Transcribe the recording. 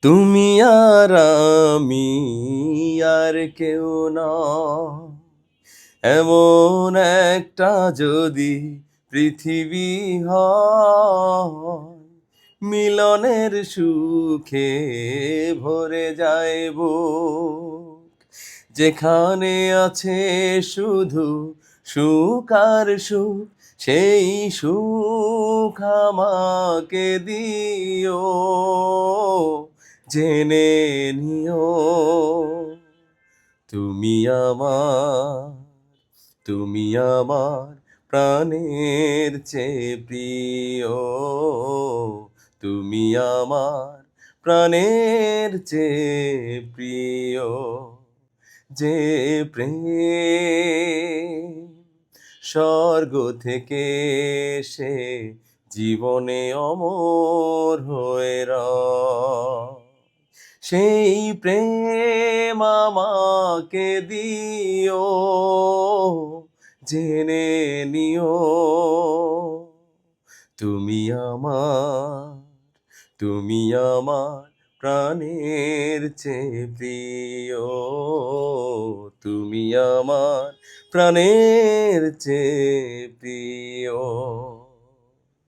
তুমি আর আমি আর কেউ না, এমন একটা যদি পৃথিবী হয়, মিলনের সুখে ভরে যায় বুক। যেখানে আছে শুধু সুখ আর সুখ, সেই সুখ আমাকে দিও, জেনে নিও তুমি আমার, তুমি আমার প্রাণের চেয়ে প্রিয়, তুমি আমার প্রাণের চেয়ে প্রিয়। যে প্রেম স্বর্গ থেকে সে জীবনে অমর হয়ে রয়, সেই প্রেম আমাকে দিও, জেনে নিও তুমি আমার, তুমি আমার প্রাণের চেয়ে প্রিয়, তুমি আমার প্রাণের চেয়ে প্রিয়।